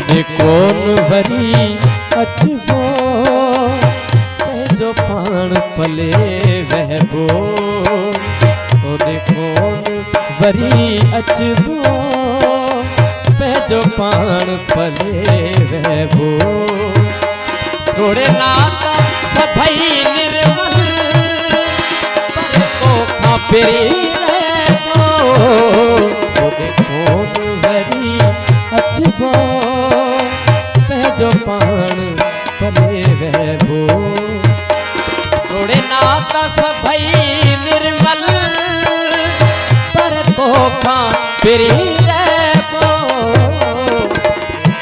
तोड़े कौन भरी अचबो जो पान पले वहबो तोड़े कौन भरी अचबो जो पान पले वहबो तोड़े नाता सभई निर्मल पर तो खापेरी तोड़े कौन भरी अचबो जो पान पले वहबो तोड़े नाता सभई निर्मल पर तो खापेरी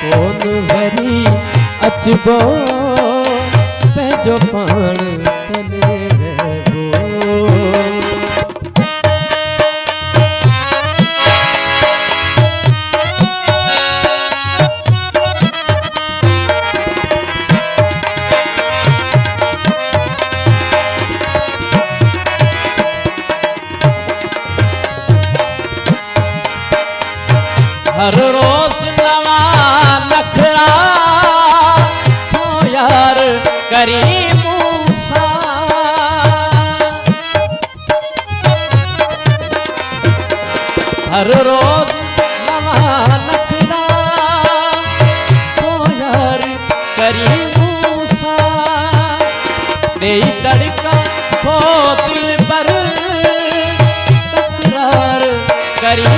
कौन भरी अचबो जो पान पले वहबो हर रोज नवा नखरा तो यार करी मूसा हर रोज नवा नखरा तो यार करी मूसा दे तड़का तो दिल पर तकरार करी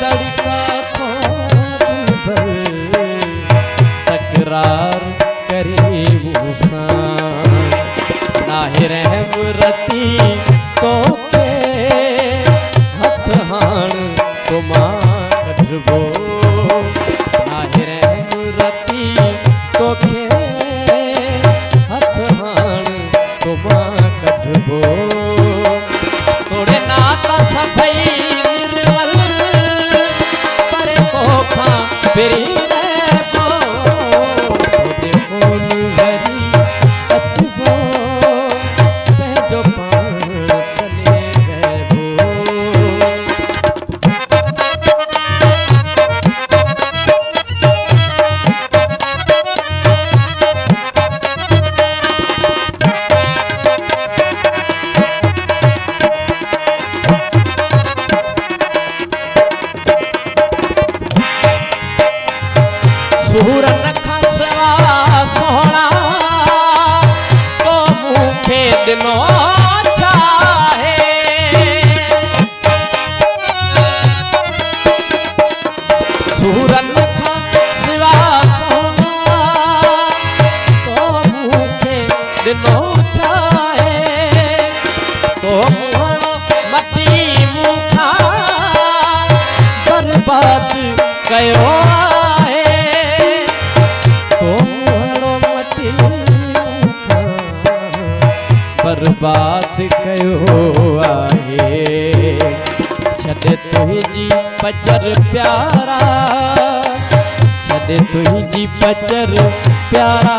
तड़का को दिल पर तकरार करे मूसा नाहि रहम रती तो के हथ हाण तुमा कढबो नाहि रहम रती तो के हथ हाण तुमा कढबो तोड़े नाता सभई फिरी रहबो तोड़े कौन भरी अचबो जो पान पले वहबो सूरन खसवा सोहना तो मुखे दिनो चाहे सूरन खसवा सोहना तो मुखे दिनो चाहे तो मुहणो मटी मुखा बर्बाद कयो बर्बाद कयो आहे छॾे तुंहिंजी पचर प्यारा छॾे तुंहिंजी पचर प्यारा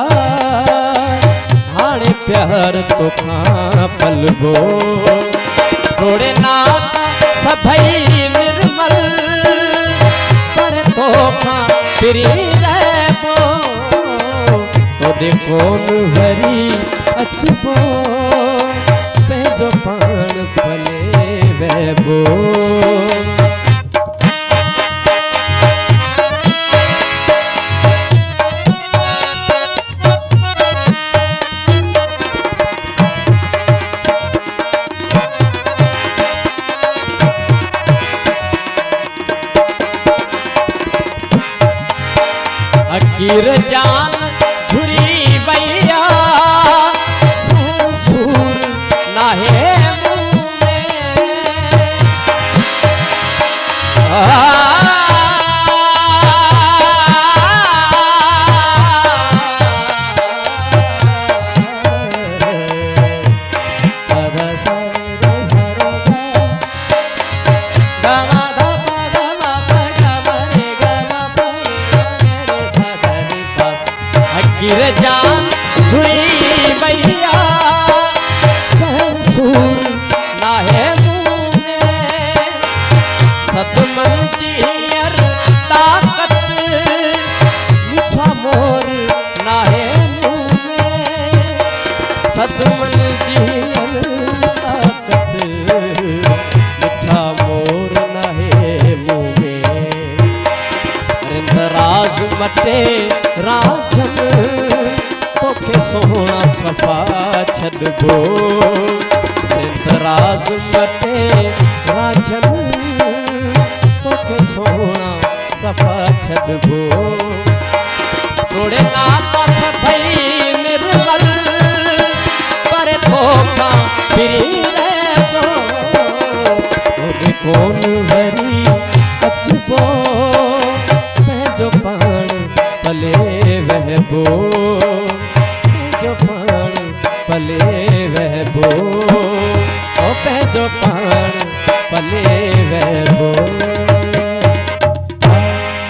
हाणे प्यार तोखां पलबो तोड़े नाता सभई निर्मल पर तोखां फिरी रहबो तोड़े कौन भरी अचबो जो पान पले वहबो अकीर जान झुरी भैया सूर नाहे मुँह में जान झुरी भैया सूर नाहे मुँह में सतमन जी तोखे सोना सफा छॾबो इंतराज मटे राजन तोखे सोना सफा छॾबो तोड़े नाता सभई निर्मल पर धोखा फिरी रहबो तोड़े कोन वरी अचबो पंहिंजो पाण भले वहबो